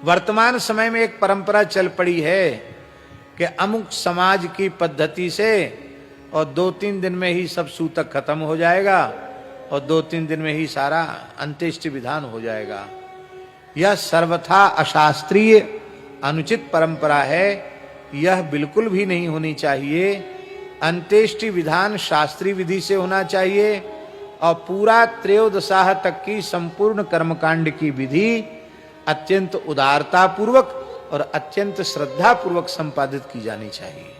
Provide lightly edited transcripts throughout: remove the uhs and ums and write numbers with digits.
वर्तमान समय में एक परंपरा चल पड़ी है कि अमुक समाज की पद्धति से और 2-3 दिन में ही सब सूतक खत्म हो जाएगा और 2-3 दिन में ही सारा अंत्येष्टि विधान हो जाएगा। यह सर्वथा अशास्त्रीय अनुचित परंपरा है। यह बिल्कुल भी नहीं होनी चाहिए। अंत्येष्टि विधान शास्त्रीय विधि से होना चाहिए और पूरा त्रयोदशाह तक की संपूर्ण कर्मकांड की विधि अत्यंत उदारता पूर्वक और अत्यंत श्रद्धा पूर्वक संपादित की जानी चाहिए।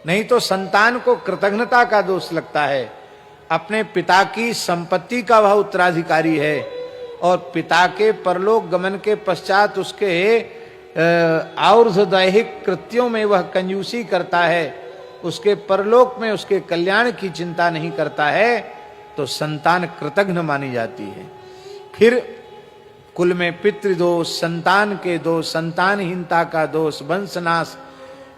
नहीं तो संतान को कृतज्ञता का दोष लगता है। अपने पिता की संपत्ति का वह उत्तराधिकारी है और पिता के परलोक गमन के पश्चात उसके आउर्ध्वदैहिक कृत्यों में वह कंजूसी करता है, उसके परलोक में उसके कल्याण की चिंता नहीं करता है, तो संतान कृतघ्न मानी जाती है। फिर कुल में पितृदोष, संतान के दोष, संतानहीनता का दोष, वंशनाश,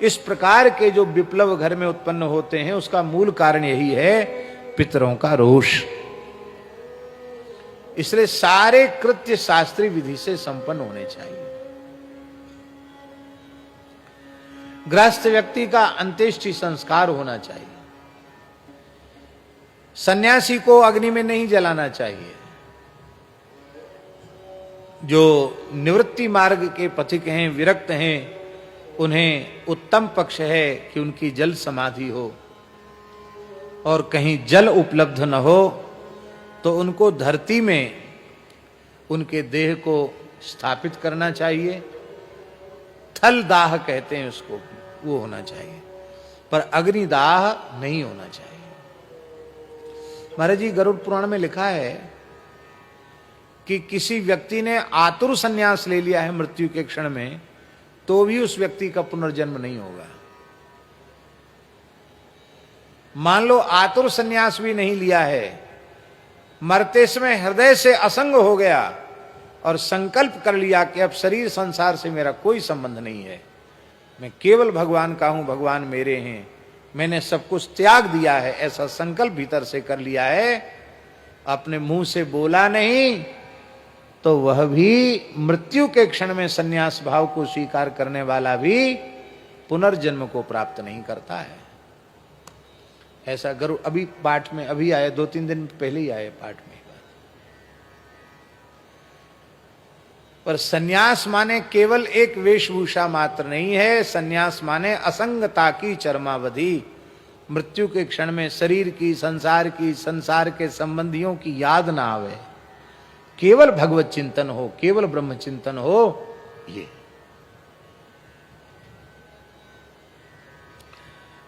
इस प्रकार के जो विप्लव घर में उत्पन्न होते हैं उसका मूल कारण यही है, पितरों का रोष। इसलिए सारे कृत्य शास्त्रीय विधि से संपन्न होने चाहिए। गृहस्थ व्यक्ति का अंत्येष्टि संस्कार होना चाहिए। सन्यासी को अग्नि में नहीं जलाना चाहिए। जो निवृत्ति मार्ग के पथिक हैं, विरक्त हैं, उन्हें उत्तम पक्ष है कि उनकी जल समाधि हो और कहीं जल उपलब्ध न हो तो उनको धरती में उनके देह को स्थापित करना चाहिए। थल दाह कहते हैं उसको, वो होना चाहिए, पर अग्निदाह नहीं होना चाहिए। महाराज जी, गरुड़ पुराण में लिखा है कि किसी व्यक्ति ने आतुर संन्यास ले लिया है मृत्यु के क्षण में, तो भी उस व्यक्ति का पुनर्जन्म नहीं होगा। मान लो आतुर संन्यास भी नहीं लिया है, मरते समय हृदय से असंग हो गया और संकल्प कर लिया कि अब शरीर संसार से मेरा कोई संबंध नहीं है, मैं केवल भगवान का हूं, भगवान मेरे हैं, मैंने सब कुछ त्याग दिया है, ऐसा संकल्प भीतर से कर लिया है, अपने मुंह से बोला नहीं, तो वह भी मृत्यु के क्षण में संन्यास भाव को स्वीकार करने वाला भी पुनर्जन्म को प्राप्त नहीं करता है। ऐसा गरुड़ अभी पाठ में अभी आया, 2-3 दिन पहले ही आए पाठ में। पर सन्यास माने केवल एक वेशभूषा मात्र नहीं है। सन्यास माने असंगता की चरमावधि। मृत्यु के क्षण में शरीर की, संसार की, संसार के संबंधियों की याद ना आवे, केवल भगवत चिंतन हो, केवल ब्रह्म चिंतन हो। ये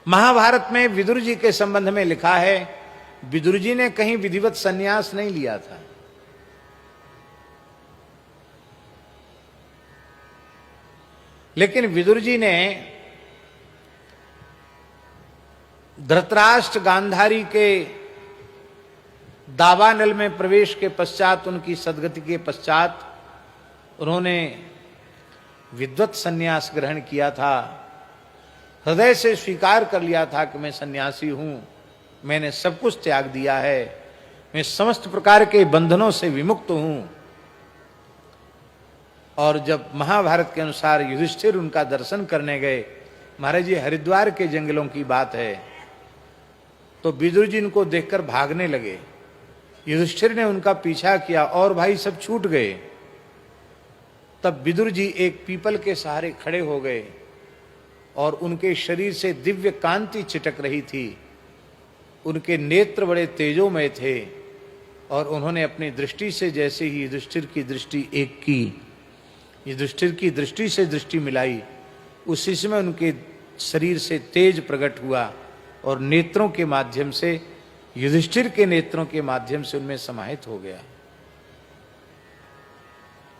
महाभारत में विदुर जी के संबंध में लिखा है, विदुर जी ने कहीं विधिवत सन्यास नहीं लिया था। लेकिन विदुर जी ने धृतराष्ट्र गांधारी के दावानल में प्रवेश के पश्चात, उनकी सदगति के पश्चात उन्होंने विद्वत सन्यास ग्रहण किया था। हृदय से स्वीकार कर लिया था कि मैं सन्यासी हूं, मैंने सब कुछ त्याग दिया है, मैं समस्त प्रकार के बंधनों से विमुक्त हूं। और जब महाभारत के अनुसार युधिष्ठिर उनका दर्शन करने गए, महाराज जी हरिद्वार के जंगलों की बात है, तो विदुर जी इनको देखकर भागने लगे। युधिष्ठिर ने उनका पीछा किया और भाई सब छूट गए। तब विदुर जी एक पीपल के सहारे खड़े हो गए और उनके शरीर से दिव्य कांति चिटक रही थी। उनके नेत्र बड़े तेजोमय थे और उन्होंने अपनी दृष्टि से जैसे ही युधिष्ठिर की दृष्टि एक की, युधिष्ठिर की दृष्टि से दृष्टि मिलाई, उसी समय उनके शरीर से तेज प्रकट हुआ और नेत्रों के माध्यम से, युधिष्ठिर के नेत्रों के माध्यम से उनमें समाहित हो गया।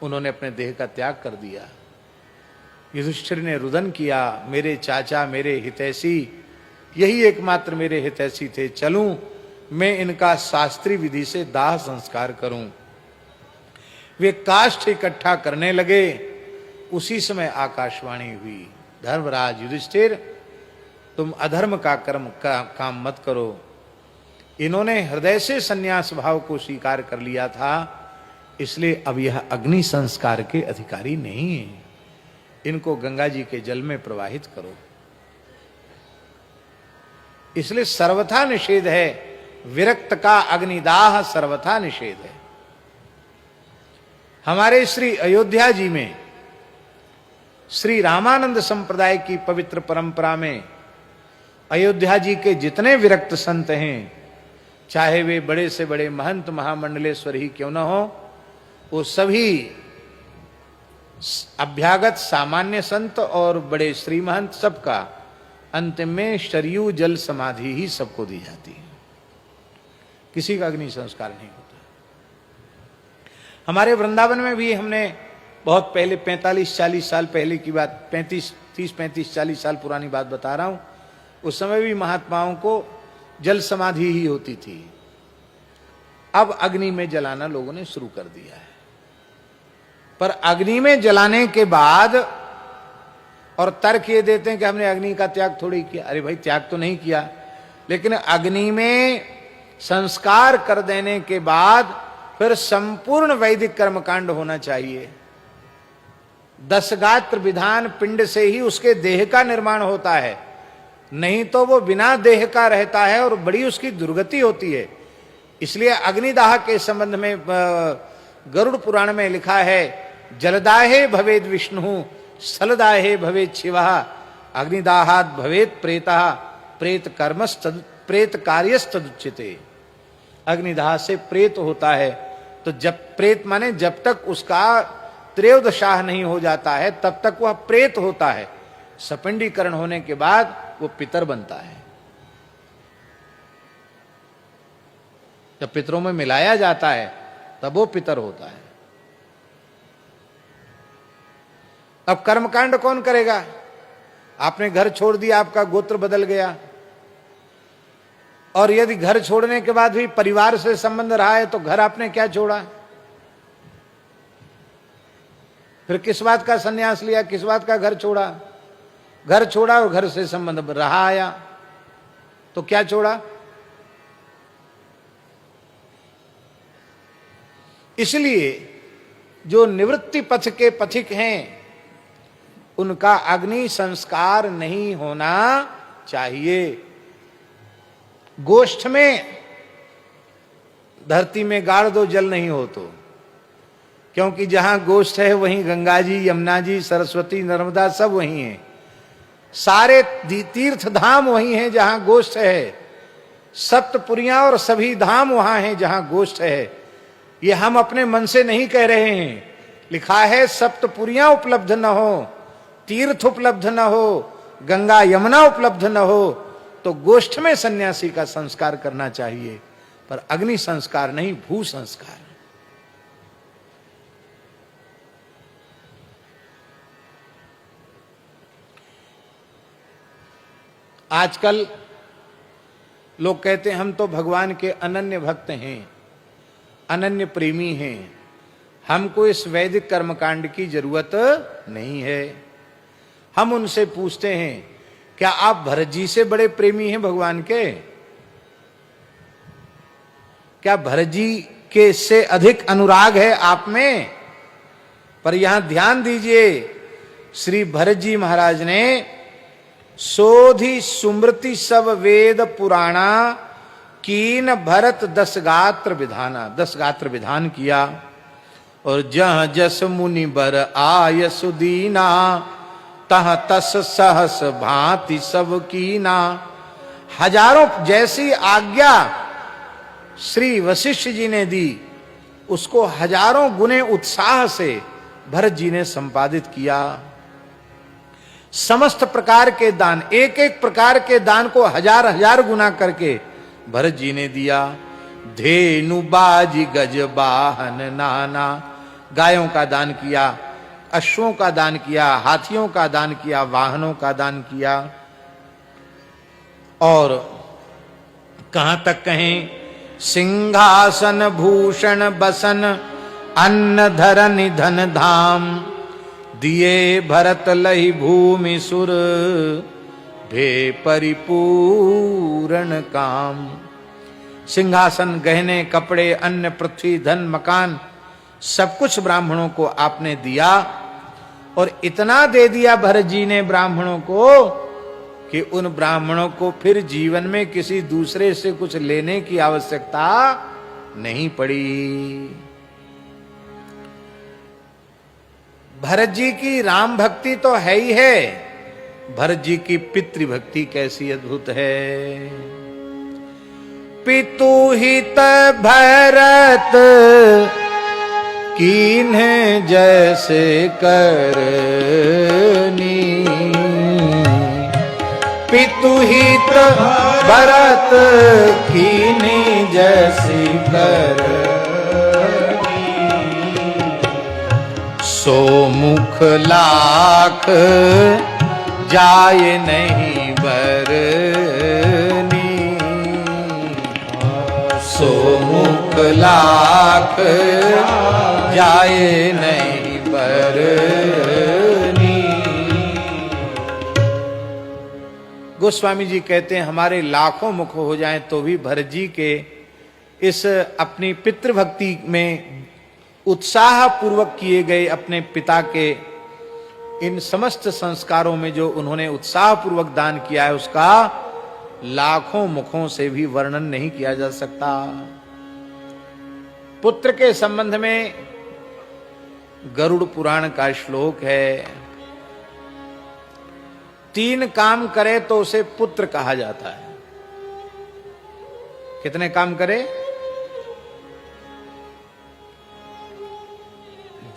उन्होंने अपने देह का त्याग कर दिया। युधिष्ठिर ने रुदन किया, मेरे चाचा, मेरे हितैषी, यही एकमात्र मेरे हितैषी थे, चलूं मैं इनका शास्त्रीय विधि से दाह संस्कार करूं। वे काष्ठ इकट्ठा करने लगे। उसी समय आकाशवाणी हुई, धर्मराज युधिष्ठिर, तुम अधर्म का काम मत करो। इन्होंने हृदय से सन्यास भाव को स्वीकार कर लिया था, इसलिए अब यह अग्नि संस्कार के अधिकारी नहीं है। इनको गंगा जी के जल में प्रवाहित करो। इसलिए सर्वथा निषेध है, विरक्त का अग्निदाह सर्वथा निषेध है। हमारे श्री अयोध्या जी में श्री रामानंद संप्रदाय की पवित्र परंपरा में अयोध्या जी के जितने विरक्त संत हैं, चाहे वे बड़े से बड़े महंत महामंडलेश्वर ही क्यों न हो, वो सभी अभ्यागत सामान्य संत और बड़े श्री महंत सबका अंतिम में शरयू जल समाधि ही सबको दी जाती है। किसी का अग्नि संस्कार नहीं होता। हमारे वृंदावन में भी हमने बहुत पहले 45-40 साल पहले की बात, 30-35-40 साल पुरानी बात बता रहा हूं, उस समय भी महात्माओं को जल समाधि ही होती थी। अब अग्नि में जलाना लोगों ने शुरू कर दिया है। पर अग्नि में जलाने के बाद और तर्क ये देते हैं कि हमने अग्नि का त्याग थोड़ी किया। अरे भाई, त्याग तो नहीं किया, लेकिन अग्नि में संस्कार कर देने के बाद फिर संपूर्ण वैदिक कर्मकांड होना चाहिए। 10 गात्र विधान पिंड से ही उसके देह का निर्माण होता है, नहीं तो वो बिना देह का रहता है और बड़ी उसकी दुर्गति होती है। इसलिए अग्निदाह के संबंध में गरुड़ पुराण में लिखा है, जलदाहे भवेद विष्णु स्थलदाहे भवेद शिवः अग्निदाहात् भवेद प्रेतः प्रेत कार्यस्तदुच्यते। अग्निदाह से प्रेत होता है, तो जब प्रेत माने जब तक उसका त्रयोदशाह नहीं हो जाता है तब तक वह प्रेत होता है। सपिंडीकरण होने के बाद वो पितर बनता है। जब पितरों में मिलाया जाता है तब वो पितर होता है। अब कर्मकांड कौन करेगा? आपने घर छोड़ दिया, आपका गोत्र बदल गया, और यदि घर छोड़ने के बाद भी परिवार से संबंध रहा है तो घर आपने क्या छोड़ा? फिर किस बात का सन्यास लिया, किस बात का घर छोड़ा? घर छोड़ा और घर से संबंध रहा आया तो क्या छोड़ा? इसलिए जो निवृत्ति पथ के पथिक हैं उनका अग्नि संस्कार नहीं होना चाहिए। गोष्ठ में धरती में गाड़ दो, जल नहीं हो तो, क्योंकि जहां गोष्ठ है वहीं गंगा जी, यमुना जी, सरस्वती, नर्मदा सब वहीं हैं। सारे तीर्थ धाम वहीं हैं जहां गोष्ठ है। सप्तपुरियां और सभी धाम वहां हैं जहां गोष्ठ है। ये हम अपने मन से नहीं कह रहे हैं, लिखा है सप्तपुरियां उपलब्ध न हो, तीर्थ उपलब्ध न हो, गंगा यमुना उपलब्ध न हो तो गोष्ठ में सन्यासी का संस्कार करना चाहिए, पर अग्नि संस्कार नहीं, भू संस्कार। आजकल लोग कहते हैं हम तो भगवान के अनन्य भक्त हैं, अनन्य प्रेमी हैं, हमको इस वैदिक कर्मकांड की जरूरत नहीं है। हम उनसे पूछते हैं, क्या आप भरत जी से बड़े प्रेमी हैं भगवान के? क्या भरत जी के से अधिक अनुराग है आप में? पर यहां ध्यान दीजिए, श्री भरत जी महाराज ने सोधि सुमृति सब वेद पुराणा कीन भरत 10 गात्र विधाना, 10 गात्र विधान किया। और जह जस मुनि बर आय सुदीना तह तस सहस भांति सब कीना। हजारों जैसी आज्ञा श्री वशिष्ठ जी ने दी, उसको हजारों गुने उत्साह से भरत जी ने संपादित किया। समस्त प्रकार के दान, एक एक प्रकार के दान को 1000 गुना करके भरत जी ने दिया। धेनु बाजी गज वाहन नाना, गायों का दान किया, अश्वों का दान किया, हाथियों का दान किया, वाहनों का दान किया। और कहां तक कहें, सिंहासन भूषण बसन अन्न धरन धन धाम दिए भरत लहि भूमि सुर भे परिपूर्ण काम। सिंहासन, गहने, कपड़े, अन्न, पृथ्वी, धन, मकान सब कुछ ब्राह्मणों को आपने दिया, और इतना दे दिया भरत जी ने ब्राह्मणों को कि उन ब्राह्मणों को फिर जीवन में किसी दूसरे से कुछ लेने की आवश्यकता नहीं पड़ी। भरत जी की राम भक्ति तो है ही है, भरत जी की पितृभक्ति कैसी अद्भुत है। पितु हित भरत कीन्हे जैसे करनी, पितु हित भरत कीन्हे जैसी करनी, सो मुख लाख जाए नहीं बरनी, सो मुख लाख जाए नहीं बरनी। गोस्वामी जी कहते हैं हमारे लाखों मुख हो जाएं तो भी भरत जी के इस अपनी पितृभक्ति में उत्साह पूर्वक किए गए अपने पिता के इन समस्त संस्कारों में जो उन्होंने उत्साह पूर्वक दान किया है उसका लाखों मुखों से भी वर्णन नहीं किया जा सकता। पुत्र के संबंध में गरुड़ पुराण का श्लोक है, 3 काम करे तो उसे पुत्र कहा जाता है। कितने काम करे?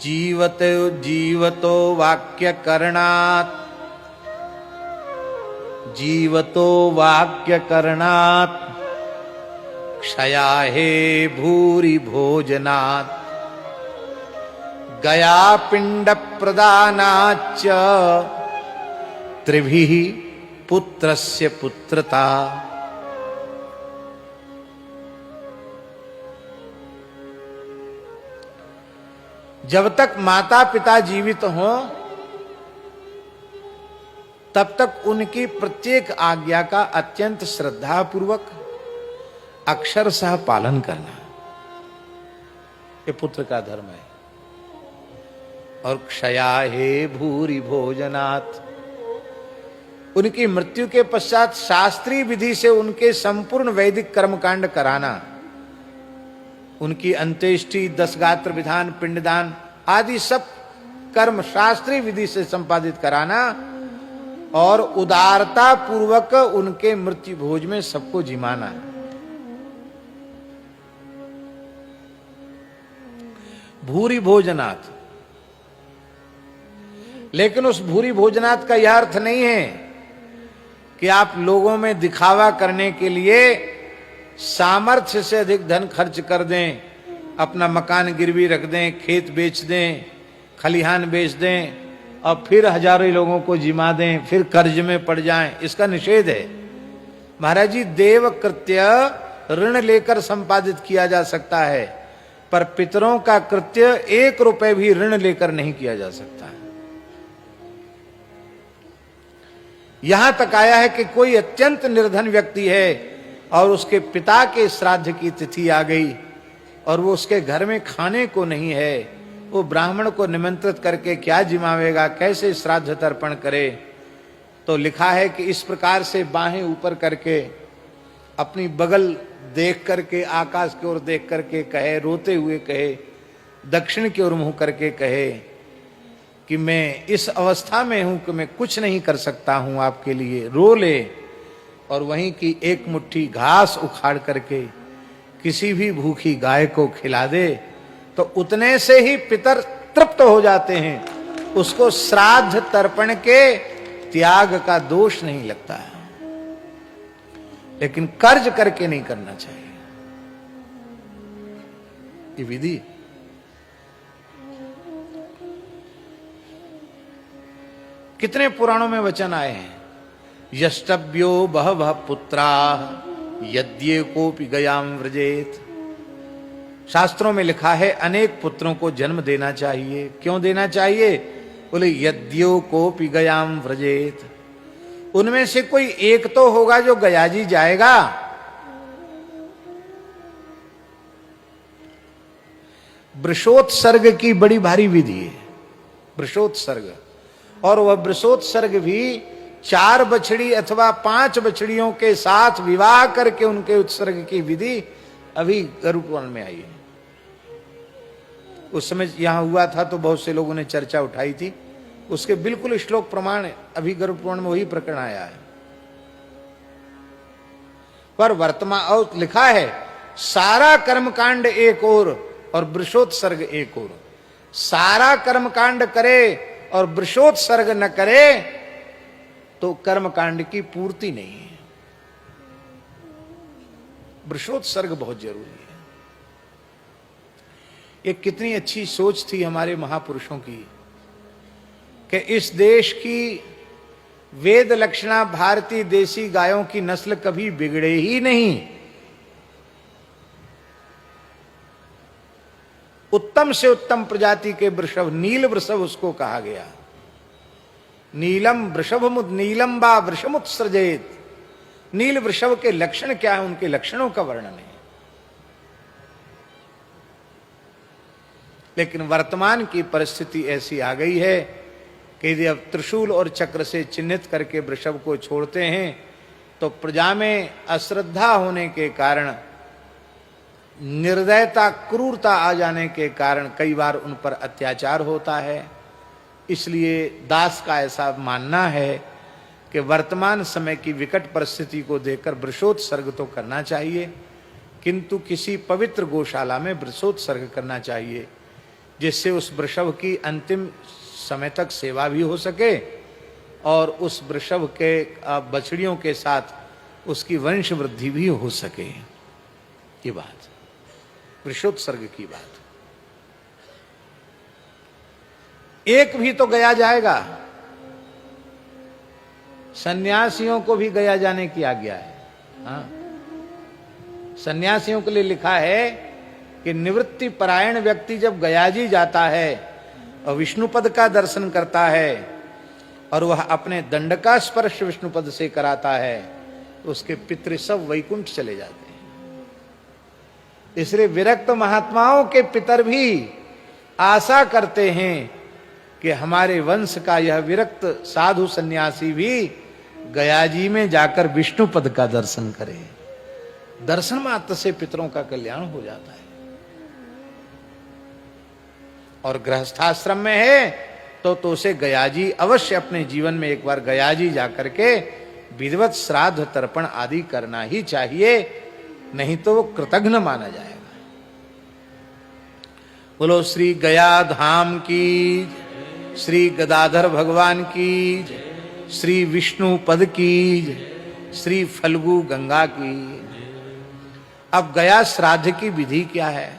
जीवतो वाक्य करणात्, जीवतो वाक्य करणात्, क्षया हे भूरि भोजनात्, गया पिंड प्रदानाच्च, त्रिभिः पुत्रस्य पुत्रता। जब तक माता पिता जीवित हों तब तक उनकी प्रत्येक आज्ञा का अत्यंत श्रद्धा पूर्वक अक्षरशः पालन करना ये पुत्र का धर्म है। और क्षया हे भूरि भोजनात्, उनकी मृत्यु के पश्चात शास्त्रीय विधि से उनके संपूर्ण वैदिक कर्मकांड कराना, उनकी अंत्येष्टि, 10 गात्र विधान, पिंडदान आदि सब कर्म शास्त्रीय विधि से संपादित कराना, और उदारता पूर्वक उनके मृत्यु भोज में सबको जिमाना। भूरि भोजनात्, लेकिन उस भूरि भोजनात् का यह अर्थ नहीं है कि आप लोगों में दिखावा करने के लिए सामर्थ्य से अधिक धन खर्च कर दें, अपना मकान गिरवी रख दें, खेत बेच दें, खलिहान बेच दें और फिर हजारों लोगों को जिमा दें, फिर कर्ज में पड़ जाएं। इसका निषेध है। महाराज जी, देव कृत्य ऋण लेकर संपादित किया जा सकता है, पर पितरों का कृत्य 1 रुपए भी ऋण लेकर नहीं किया जा सकता है। यहां तक आया है कि कोई अत्यंत निर्धन व्यक्ति है और उसके पिता के श्राद्ध की तिथि आ गई और वो उसके घर में खाने को नहीं है, वो ब्राह्मण को निमंत्रित करके क्या जिमावेगा, कैसे श्राद्ध तर्पण करे? तो लिखा है कि इस प्रकार से बाहें ऊपर करके, अपनी बगल देख करके, आकाश की ओर देख करके कहे, रोते हुए कहे, दक्षिण की ओर मुंह करके कहे कि मैं इस अवस्था में हूं कि मैं कुछ नहीं कर सकता हूं आपके लिए, रो ले, और वहीं की एक मुट्ठी घास उखाड़ करके किसी भी भूखी गाय को खिला दे तो उतने से ही पितर तृप्त हो जाते हैं। उसको श्राद्ध तर्पण के त्याग का दोष नहीं लगता है, लेकिन कर्ज करके नहीं करना चाहिए ये विधि। कितने पुराणों में वचन आए हैं, यष्टव्यो बहवः पुत्राः यद्ये कोपि गयाम व्रजेत। शास्त्रों में लिखा है अनेक पुत्रों को जन्म देना चाहिए। क्यों देना चाहिए? बोले यद्यो कोपि गयाम व्रजेत, उनमें से कोई एक तो होगा जो गया जी जाएगा। वृषोत्सर्ग की बड़ी भारी विधि है, वृषोत्सर्ग। और वह वृषोत्सर्ग भी 4 बछड़ी अथवा 5 बछड़ियों के साथ विवाह करके उनके उत्सर्ग की विधि अभी गरुड़ पुराण में आई है। उस समय यहां हुआ था तो बहुत से लोगों ने चर्चा उठाई थी, उसके बिल्कुल श्लोक प्रमाण अभी गरुड़ पुराण में वही प्रकरण आया है। पर वर्तमान और लिखा है सारा कर्मकांड एक और वृषोत्सर्ग एक और। सारा कर्मकांड करे और वृषोत्सर्ग न करे तो कर्मकांड की पूर्ति नहीं है। वृषोत्सर्ग बहुत जरूरी है। ये कितनी अच्छी सोच थी हमारे महापुरुषों की कि इस देश की वेद लक्षणा भारतीय देसी गायों की नस्ल कभी बिगड़े ही नहीं। उत्तम से उत्तम प्रजाति के वृषभ, नील वृषभ उसको कहा गया। नीलम वृषभमुद नीलम बा वृषमुत्सृजेत। नील वृषभ के लक्षण क्या है, उनके लक्षणों का वर्णन है। लेकिन वर्तमान की परिस्थिति ऐसी आ गई है कि यदि अब त्रिशूल और चक्र से चिन्हित करके वृषभ को छोड़ते हैं तो प्रजा में अश्रद्धा होने के कारण, निर्दयता क्रूरता आ जाने के कारण कई बार उन पर अत्याचार होता है। इसलिए दास का ऐसा मानना है कि वर्तमान समय की विकट परिस्थिति को देखकर वृषोत्सर्ग तो करना चाहिए, किंतु किसी पवित्र गौशाला में वृषोत्सर्ग करना चाहिए, जिससे उस वृषभ की अंतिम समय तक सेवा भी हो सके और उस वृषभ के बछड़ियों के साथ उसकी वंश वृद्धि भी हो सके। ये बात वृषोत्सर्ग की बात। एक भी तो गया जाएगा, सन्यासियों को भी गया जाने की आज्ञा है। हाँ, सन्यासियों के लिए लिखा है कि निवृत्ति परायण व्यक्ति जब गयाजी जाता है और विष्णुपद का दर्शन करता है और वह अपने दंड का स्पर्श विष्णुपद से कराता है तो उसके पितृ सब वैकुंठ चले जाते हैं। इसलिए विरक्त महात्माओं के पितर भी आशा करते हैं कि हमारे वंश का यह विरक्त साधु सन्यासी भी गयाजी में जाकर विष्णुपद का दर्शन करे। दर्शन मात्र से पितरों का कल्याण हो जाता है। और गृहस्थाश्रम में है तो उसे गयाजी अवश्य अपने जीवन में एक बार गयाजी जाकर के विधिवत श्राद्ध तर्पण आदि करना ही चाहिए, नहीं तो वो कृतघ्न माना जाएगा। बोलो श्री गया धाम की, श्री गदाधर भगवान की, श्री विष्णु पद की, श्री फल्गु गंगा की। अब गया श्राद्ध की विधि क्या है?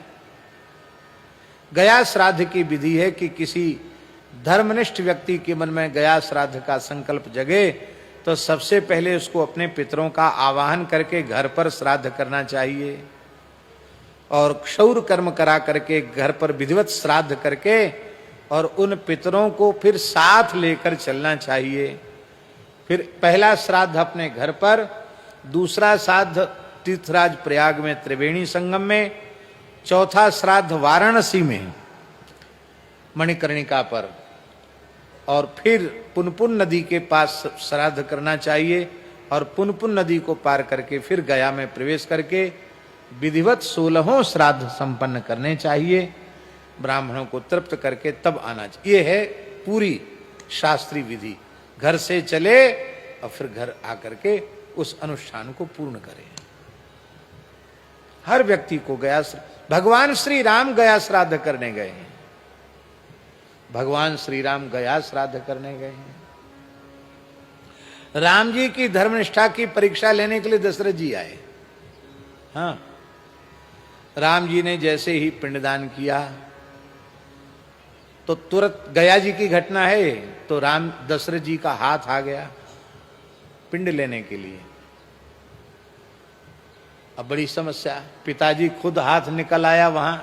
गया श्राद्ध की विधि है कि किसी धर्मनिष्ठ व्यक्ति के मन में गया श्राद्ध का संकल्प जगे तो सबसे पहले उसको अपने पितरों का आवाहन करके घर पर श्राद्ध करना चाहिए और क्षौर कर्म करा करके घर पर विधिवत श्राद्ध करके और उन पितरों को फिर साथ लेकर चलना चाहिए। फिर पहला श्राद्ध अपने घर पर, दूसरा श्राद्ध तीर्थराज प्रयाग में त्रिवेणी संगम में, चौथा श्राद्ध वाराणसी में मणिकर्णिका पर, और फिर पुनपुन नदी के पास श्राद्ध करना चाहिए और पुनपुन नदी को पार करके फिर गया में प्रवेश करके विधिवत 16 श्राद्ध संपन्न करने चाहिए। ब्राह्मणों को तृप्त करके तब आना चाहिए। ये है पूरी शास्त्रीय विधि। घर से चले और फिर घर आकर के उस अनुष्ठान को पूर्ण करें। हर व्यक्ति को गया, भगवान श्री राम गया श्राद्ध करने गए हैं। भगवान श्री राम गया श्राद्ध करने गए हैं। राम जी की धर्मनिष्ठा की परीक्षा लेने के लिए दशरथ जी आए। हाँ, राम जी ने जैसे ही पिंडदान किया तो तुरंत, गया जी की घटना है, तो राम दशरथ जी का हाथ आ गया पिंड लेने के लिए। अब बड़ी समस्या, पिताजी खुद हाथ निकल आया वहां।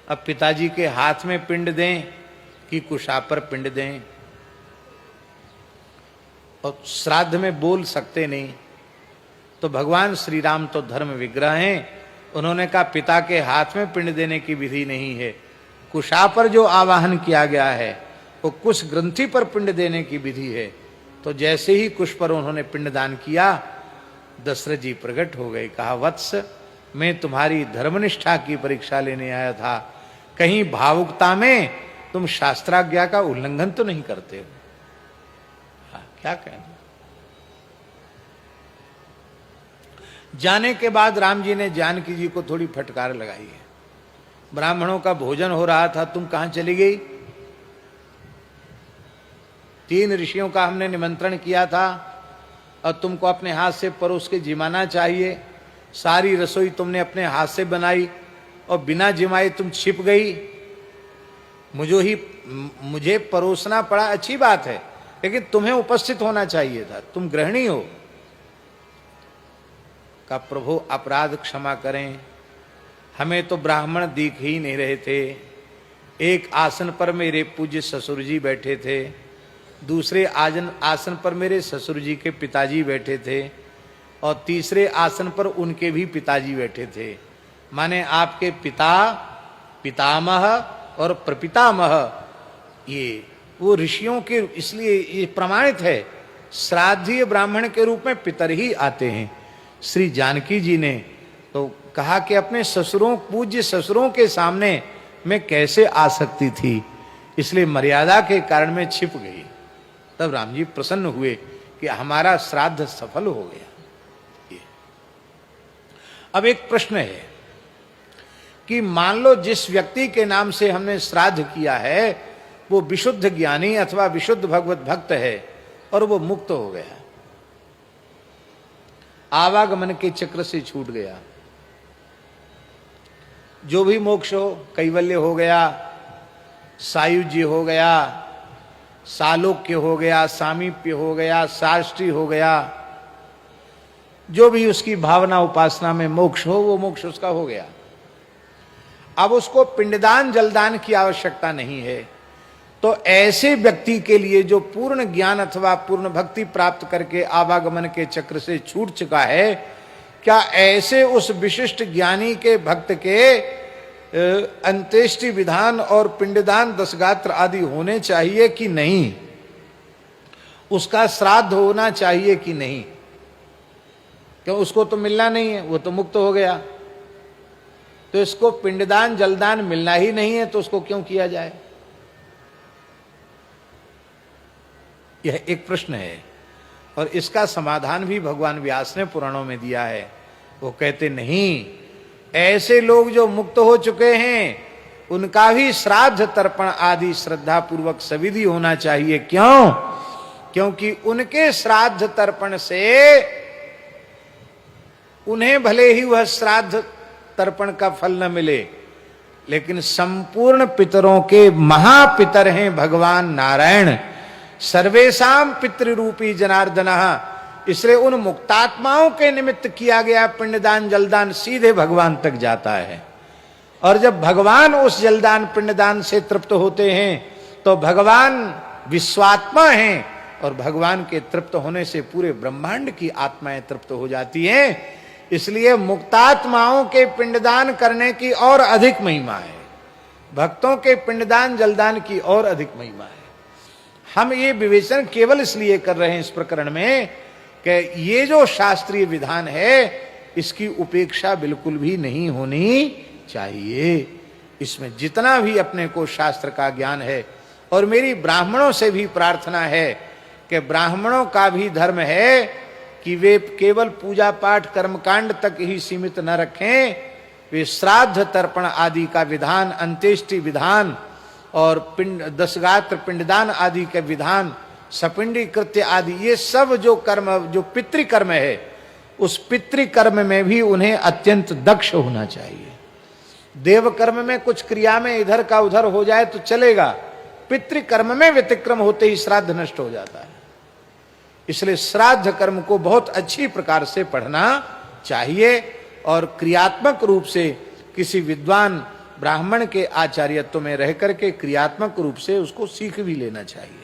अब पिताजी के हाथ में पिंड दें कि कुशापर पिंड दें, और श्राद्ध में बोल सकते नहीं। तो भगवान श्री राम तो धर्म विग्रह हैं, उन्होंने कहा पिता के हाथ में पिंड देने की विधि नहीं है, कुशा पर जो आवाहन किया गया है वो कुश ग्रंथि पर पिंड देने की विधि है। तो जैसे ही कुश पर उन्होंने पिंडदान किया, दशरथ जी प्रकट हो गए। कहा वत्स, मैं तुम्हारी धर्मनिष्ठा की परीक्षा लेने आया था, कहीं भावुकता में तुम शास्त्राज्ञा का उल्लंघन तो नहीं करते हो। क्या कहना। जाने के बाद राम जी ने जानकी जी को थोड़ी फटकार लगाई है। ब्राह्मणों का भोजन हो रहा था, तुम कहां चली गई? 3 ऋषियों का हमने निमंत्रण किया था और तुमको अपने हाथ से परोस के जिमाना चाहिए। सारी रसोई तुमने अपने हाथ से बनाई और बिना जिमाए तुम छिप गई। मुझे परोसना पड़ा, अच्छी बात है, लेकिन तुम्हें उपस्थित होना चाहिए था, तुम गृहिणी हो। का प्रभु अपराध क्षमा करें, हमें तो ब्राह्मण दिख ही नहीं रहे थे। एक आसन पर मेरे पूज्य ससुर जी बैठे थे, दूसरे आसन पर मेरे ससुर जी के पिताजी बैठे थे और तीसरे आसन पर उनके भी पिताजी बैठे थे। माने आपके पिता, पितामह और प्रपितामह, ये वो ऋषियों के, इसलिए ये प्रमाणित है, श्राद्धीय ब्राह्मण के रूप में पितर ही आते हैं। श्री जानकी जी ने तो कहा कि अपने ससुरों, पूज्य ससुरों के सामने मैं कैसे आ सकती थी, इसलिए मर्यादा के कारण मैं छिप गई। तब राम जी प्रसन्न हुए कि हमारा श्राद्ध सफल हो गया। अब एक प्रश्न है कि मान लो जिस व्यक्ति के नाम से हमने श्राद्ध किया है वो विशुद्ध ज्ञानी अथवा विशुद्ध भगवत भक्त है और वो मुक्त हो गया, आवागमन के चक्र से छूट गया, जो भी मोक्ष हो, कैवल्य हो गया, सायुज्य हो गया, सालोक्य हो गया, सामीप्य हो गया, साष्टी हो गया, जो भी उसकी भावना उपासना में मोक्ष हो, वो मोक्ष उसका हो गया। अब उसको पिंडदान जलदान की आवश्यकता नहीं है। तो ऐसे व्यक्ति के लिए जो पूर्ण ज्ञान अथवा पूर्ण भक्ति प्राप्त करके आवागमन के चक्र से छूट चुका है, क्या ऐसे उस विशिष्ट ज्ञानी के भक्त के अंत्येष्टि विधान और पिंडदान दशगात्र आदि होने चाहिए कि नहीं? उसका श्राद्ध होना चाहिए कि नहीं? क्यों, उसको तो मिलना नहीं है, वो तो मुक्त हो गया, तो इसको पिंडदान जलदान मिलना ही नहीं है, तो उसको क्यों किया जाए? यह एक प्रश्न है और इसका समाधान भी भगवान व्यास ने पुराणों में दिया है। वो कहते नहीं, ऐसे लोग जो मुक्त हो चुके हैं उनका भी श्राद्ध तर्पण आदि श्रद्धा पूर्वक सविधि होना चाहिए। क्यों? क्योंकि उनके श्राद्ध तर्पण से उन्हें भले ही वह श्राद्ध तर्पण का फल न मिले, लेकिन संपूर्ण पितरों के महापितर हैं भगवान नारायण, सर्वेशाम पितृरूपी जनार्दनः। इसलिए उन मुक्तात्माओं के निमित्त किया गया पिंडदान जलदान सीधे भगवान तक जाता है। और जब भगवान उस जलदान पिंडदान से तृप्त होते हैं तो भगवान विश्वात्मा हैं और भगवान के तृप्त होने से पूरे ब्रह्मांड की आत्माएं तृप्त हो जाती हैं। इसलिए मुक्तात्माओं के पिंडदान करने की और अधिक महिमा है, भक्तों के पिंडदान जलदान की और अधिक महिमा है। हम ये विवेचन केवल इसलिए कर रहे हैं इस प्रकरण में कि ये जो शास्त्रीय विधान है इसकी उपेक्षा बिल्कुल भी नहीं होनी चाहिए। इसमें जितना भी अपने को शास्त्र का ज्ञान है, और मेरी ब्राह्मणों से भी प्रार्थना है कि ब्राह्मणों का भी धर्म है कि वे केवल पूजा पाठ कर्मकांड तक ही सीमित न रखें, वे श्राद्ध तर्पण आदि का विधान, अंत्येष्टि विधान और दशगात्र पिंडदान आदि के विधान, सपिंडी कृत्य आदि, ये सब जो कर्म, जो पितृकर्म है, उस पितृकर्म में भी उन्हें अत्यंत दक्ष होना चाहिए। देव कर्म में कुछ क्रिया में इधर का उधर हो जाए तो चलेगा, पितृकर्म में व्यतिक्रम होते ही श्राद्ध नष्ट हो जाता है। इसलिए श्राद्ध कर्म को बहुत अच्छी प्रकार से पढ़ना चाहिए और क्रियात्मक रूप से किसी विद्वान ब्राह्मण के आचार्यत्व में रह करके क्रियात्मक रूप से उसको सीख भी लेना चाहिए।